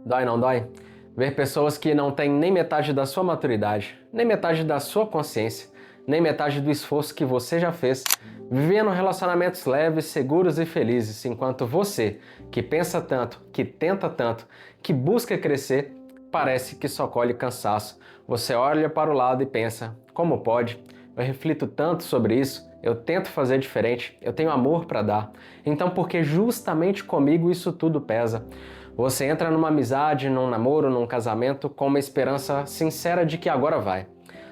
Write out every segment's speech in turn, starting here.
Dói, não dói? Ver pessoas que não têm nem metade da sua maturidade, nem metade da sua consciência, nem metade do esforço que você já fez, vivendo relacionamentos leves, seguros e felizes, enquanto você, que pensa tanto, que tenta tanto, que busca crescer, parece que só colhe cansaço. Você olha para o lado e pensa, como pode? Eu reflito tanto sobre isso, eu tento fazer diferente, eu tenho amor para dar. Então por que justamente comigo isso tudo pesa? Você entra numa amizade, num namoro, num casamento com uma esperança sincera de que agora vai.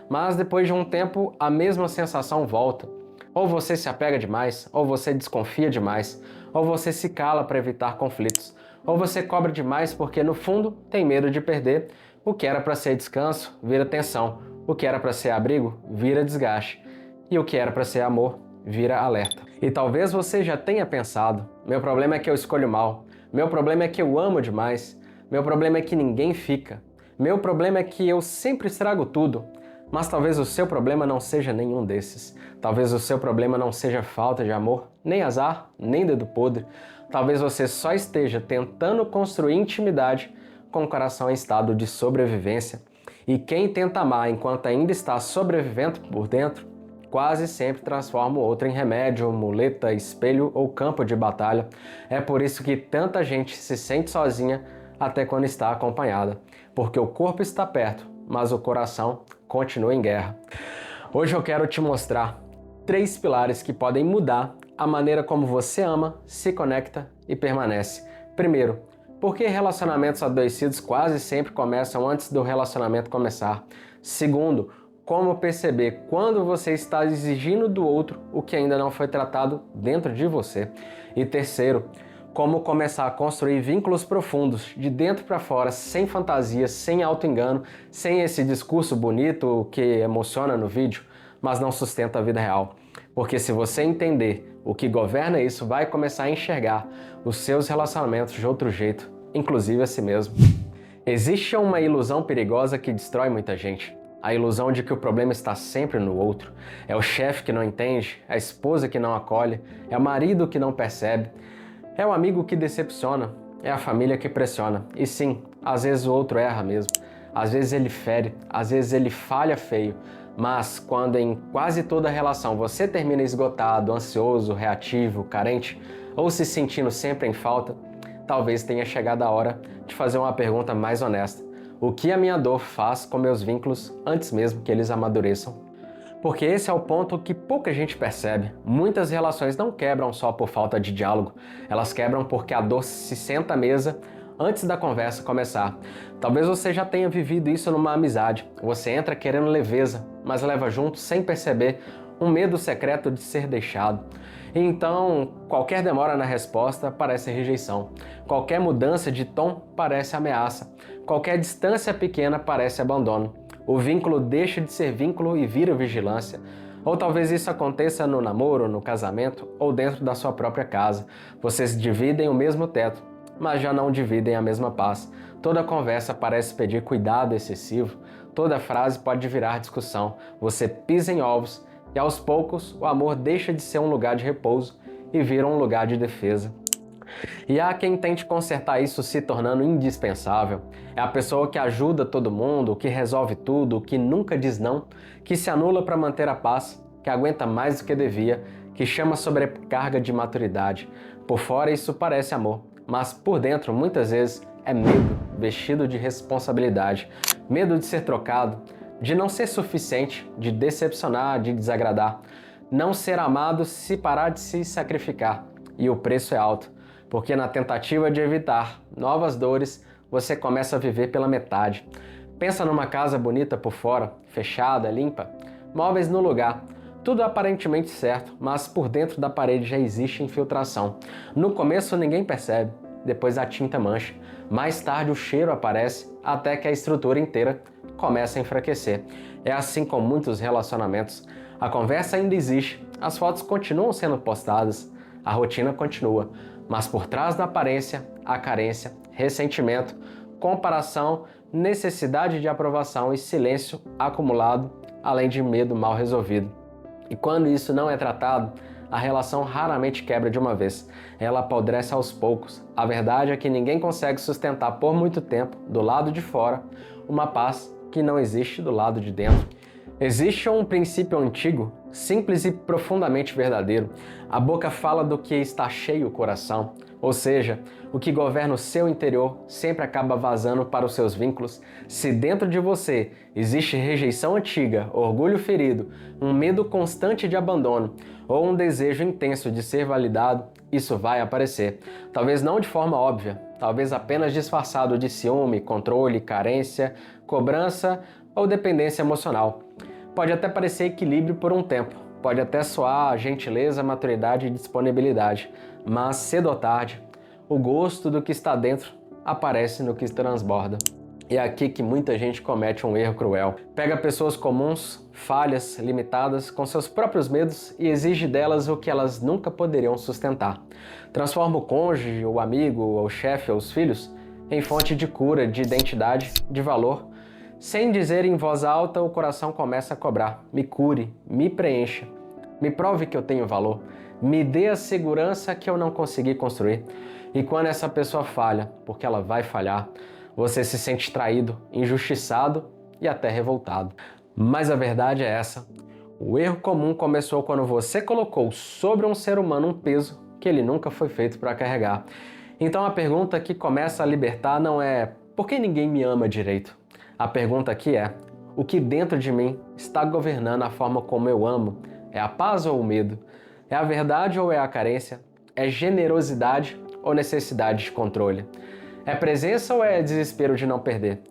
Mas depois de um tempo, a mesma sensação volta. Ou você se apega demais, ou você desconfia demais, ou você se cala para evitar conflitos, ou você cobra demais porque no fundo tem medo de perder. O que era para ser descanso vira tensão, o que era para ser abrigo vira desgaste, e o que era para ser amor vira alerta. E talvez você já tenha pensado: meu problema é que eu escolho mal, meu problema é que eu amo demais, meu problema é que ninguém fica, meu problema é que eu sempre estrago tudo. Mas talvez o seu problema não seja nenhum desses. Talvez o seu problema não seja falta de amor, nem azar, nem dedo podre. Talvez você só esteja tentando construir intimidade com o coração em estado de sobrevivência. E quem tenta amar enquanto ainda está sobrevivendo por dentro, quase sempre transforma o outro em remédio, muleta, espelho ou campo de batalha. É por isso que tanta gente se sente sozinha até quando está acompanhada. Porque o corpo está perto, mas o coração continua em guerra. Hoje eu quero te mostrar 3 pilares que podem mudar a maneira como você ama, se conecta e permanece. Primeiro, por que relacionamentos adoecidos quase sempre começam antes do relacionamento começar? Segundo, como perceber quando você está exigindo do outro o que ainda não foi tratado dentro de você? E terceiro, como começar a construir vínculos profundos, de dentro para fora, sem fantasias, sem auto-engano, sem esse discurso bonito que emociona no vídeo, mas não sustenta a vida real. Porque se você entender o que governa isso, vai começar a enxergar os seus relacionamentos de outro jeito, inclusive a si mesmo. Existe uma ilusão perigosa que destrói muita gente. A ilusão de que o problema está sempre no outro. É o chefe que não entende, a esposa que não acolhe, é o marido que não percebe, é o amigo que decepciona, é a família que pressiona. E sim, às vezes o outro erra mesmo. Às vezes ele fere, às vezes ele falha feio. Mas quando em quase toda relação você termina esgotado, ansioso, reativo, carente, ou se sentindo sempre em falta, talvez tenha chegado a hora de fazer uma pergunta mais honesta. O que a minha dor faz com meus vínculos antes mesmo que eles amadureçam? Porque esse é o ponto que pouca gente percebe. Muitas relações não quebram só por falta de diálogo, elas quebram porque a dor se senta à mesa antes da conversa começar. Talvez você já tenha vivido isso numa amizade. Você entra querendo leveza, mas leva junto, sem perceber, um medo secreto de ser deixado. Então, qualquer demora na resposta parece rejeição. Qualquer mudança de tom parece ameaça. Qualquer distância pequena parece abandono. O vínculo deixa de ser vínculo e vira vigilância. Ou talvez isso aconteça no namoro, no casamento ou dentro da sua própria casa. Vocês dividem o mesmo teto, mas já não dividem a mesma paz. Toda conversa parece pedir cuidado excessivo. Toda frase pode virar discussão. Você pisa em ovos e aos poucos o amor deixa de ser um lugar de repouso e vira um lugar de defesa. E há quem tente consertar isso se tornando indispensável. É a pessoa que ajuda todo mundo, que resolve tudo, que nunca diz não, que se anula para manter a paz, que aguenta mais do que devia, que chama sobrecarga de maturidade. Por fora isso parece amor, mas por dentro muitas vezes é medo vestido de responsabilidade. Medo de ser trocado, de não ser suficiente, de decepcionar, de desagradar. Não ser amado se parar de se sacrificar. E o preço é alto. Porque na tentativa de evitar novas dores, você começa a viver pela metade. Pensa numa casa bonita por fora, fechada, limpa, móveis no lugar, tudo aparentemente certo, mas por dentro da parede já existe infiltração. No começo ninguém percebe, depois a tinta mancha, mais tarde o cheiro aparece, até que a estrutura inteira começa a enfraquecer. É assim com muitos relacionamentos. A conversa ainda existe, as fotos continuam sendo postadas, a rotina continua, mas por trás da aparência, há carência, ressentimento, comparação, necessidade de aprovação e silêncio acumulado, além de medo mal resolvido. E quando isso não é tratado, a relação raramente quebra de uma vez. Ela apodrece aos poucos. A verdade é que ninguém consegue sustentar por muito tempo, do lado de fora, uma paz que não existe do lado de dentro. Existe um princípio antigo, simples e profundamente verdadeiro. A boca fala do que está cheio o coração, ou seja, o que governa o seu interior sempre acaba vazando para os seus vínculos. Se dentro de você existe rejeição antiga, orgulho ferido, um medo constante de abandono ou um desejo intenso de ser validado, isso vai aparecer. Talvez não de forma óbvia, talvez apenas disfarçado de ciúme, controle, carência, cobrança ou dependência emocional. Pode até parecer equilíbrio por um tempo, pode até soar gentileza, maturidade e disponibilidade, mas cedo ou tarde, o gosto do que está dentro aparece no que transborda. E é aqui que muita gente comete um erro cruel. Pega pessoas comuns, falhas, limitadas, com seus próprios medos e exige delas o que elas nunca poderiam sustentar. Transforma o cônjuge, o amigo, o chefe ou os filhos em fonte de cura, de identidade, de valor. Sem dizer em voz alta, o coração começa a cobrar. Me cure, me preencha, me prove que eu tenho valor, me dê a segurança que eu não consegui construir. E quando essa pessoa falha, porque ela vai falhar, você se sente traído, injustiçado e até revoltado. Mas a verdade é essa. O erro comum começou quando você colocou sobre um ser humano um peso que ele nunca foi feito para carregar. Então a pergunta que começa a libertar não é por que ninguém me ama direito? A pergunta aqui é, o que dentro de mim está governando a forma como eu amo? É a paz ou o medo? É a verdade ou é a carência? É generosidade ou necessidade de controle? É presença ou é desespero de não perder?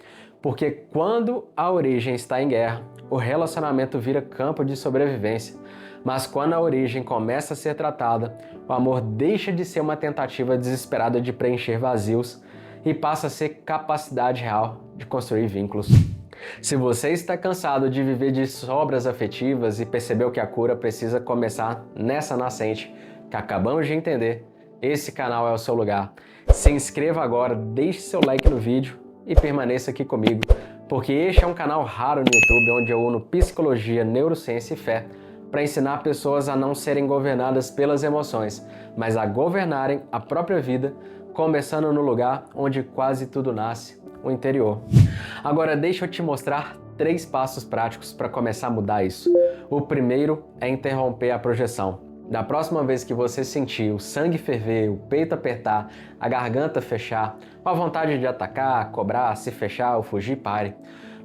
Porque quando a origem está em guerra, o relacionamento vira campo de sobrevivência. Mas quando a origem começa a ser tratada, o amor deixa de ser uma tentativa desesperada de preencher vazios e passa a ser capacidade real de construir vínculos. Se você está cansado de viver de sobras afetivas e percebeu que a cura precisa começar nessa nascente que acabamos de entender, esse canal é o seu lugar. Se inscreva agora, deixe seu like no vídeo e permaneça aqui comigo, porque este é um canal raro no YouTube onde eu uno psicologia, neurociência e fé para ensinar pessoas a não serem governadas pelas emoções, mas a governarem a própria vida, começando no lugar onde quase tudo nasce, o interior. Agora deixa eu te mostrar 3 passos práticos para começar a mudar isso. O primeiro é interromper a projeção. Da próxima vez que você sentir o sangue ferver, o peito apertar, a garganta fechar, com a vontade de atacar, cobrar, se fechar ou fugir, pare.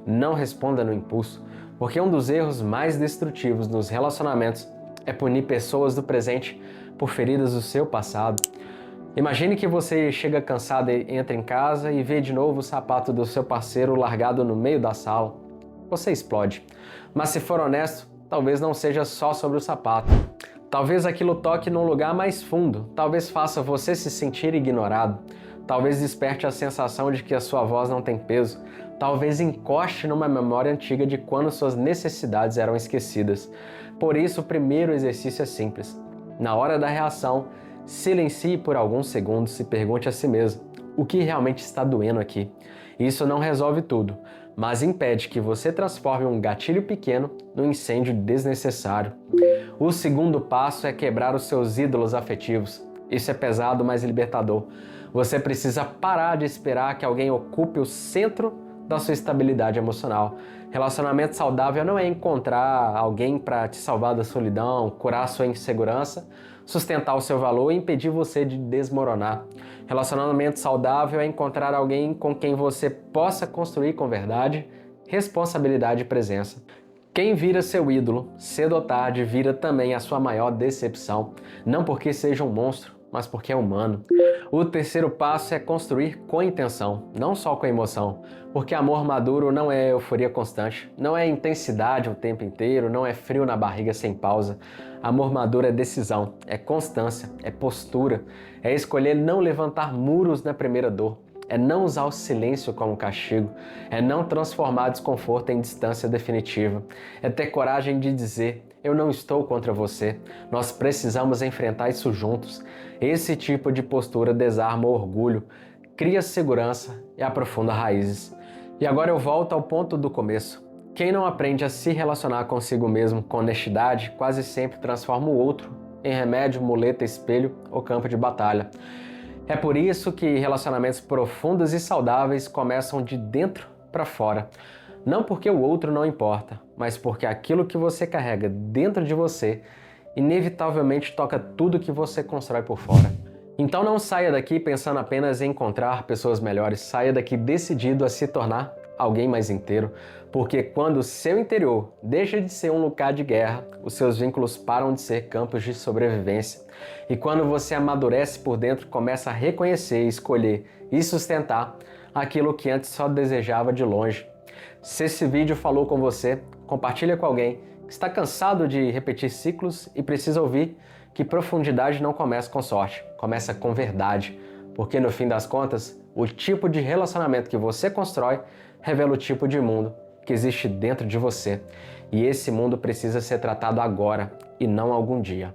Não responda no impulso, porque um dos erros mais destrutivos nos relacionamentos é punir pessoas do presente por feridas do seu passado. Imagine que você chega cansado e entra em casa e vê de novo o sapato do seu parceiro largado no meio da sala. Você explode. Mas se for honesto, talvez não seja só sobre o sapato. Talvez aquilo toque num lugar mais fundo, talvez faça você se sentir ignorado, talvez desperte a sensação de que a sua voz não tem peso, talvez encoste numa memória antiga de quando suas necessidades eram esquecidas. Por isso, o primeiro exercício é simples. Na hora da reação, silencie por alguns segundos e pergunte a si mesmo, o que realmente está doendo aqui? Isso não resolve tudo, mas impede que você transforme um gatilho pequeno num incêndio desnecessário. O segundo passo é quebrar os seus ídolos afetivos. Isso é pesado, mas libertador. Você precisa parar de esperar que alguém ocupe o centro da sua estabilidade emocional. Relacionamento saudável não é encontrar alguém para te salvar da solidão, curar sua insegurança, sustentar o seu valor e impedir você de desmoronar. Relacionamento saudável é encontrar alguém com quem você possa construir com verdade, responsabilidade e presença. Quem vira seu ídolo, cedo ou tarde, vira também a sua maior decepção. Não porque seja um monstro, mas porque é humano. O terceiro passo é construir com intenção, não só com emoção. Porque amor maduro não é euforia constante, não é intensidade o tempo inteiro, não é frio na barriga sem pausa. Amor maduro é decisão, é constância, é postura, é escolher não levantar muros na primeira dor. É não usar o silêncio como castigo, é não transformar desconforto em distância definitiva, é ter coragem de dizer, eu não estou contra você, nós precisamos enfrentar isso juntos. Esse tipo de postura desarma o orgulho, cria segurança e aprofunda raízes. E agora eu volto ao ponto do começo. Quem não aprende a se relacionar consigo mesmo com honestidade, quase sempre transforma o outro em remédio, muleta, espelho ou campo de batalha. É por isso que relacionamentos profundos e saudáveis começam de dentro para fora. Não porque o outro não importa, mas porque aquilo que você carrega dentro de você inevitavelmente toca tudo que você constrói por fora. Então não saia daqui pensando apenas em encontrar pessoas melhores, saia daqui decidido a se tornar alguém mais inteiro, porque quando o seu interior deixa de ser um lugar de guerra, os seus vínculos param de ser campos de sobrevivência. E quando você amadurece por dentro, começa a reconhecer, escolher e sustentar aquilo que antes só desejava de longe. Se esse vídeo falou com você, compartilha com alguém que está cansado de repetir ciclos e precisa ouvir que profundidade não começa com sorte, começa com verdade. Porque no fim das contas, o tipo de relacionamento que você constrói revela o tipo de mundo que existe dentro de você. E esse mundo precisa ser tratado agora e não algum dia.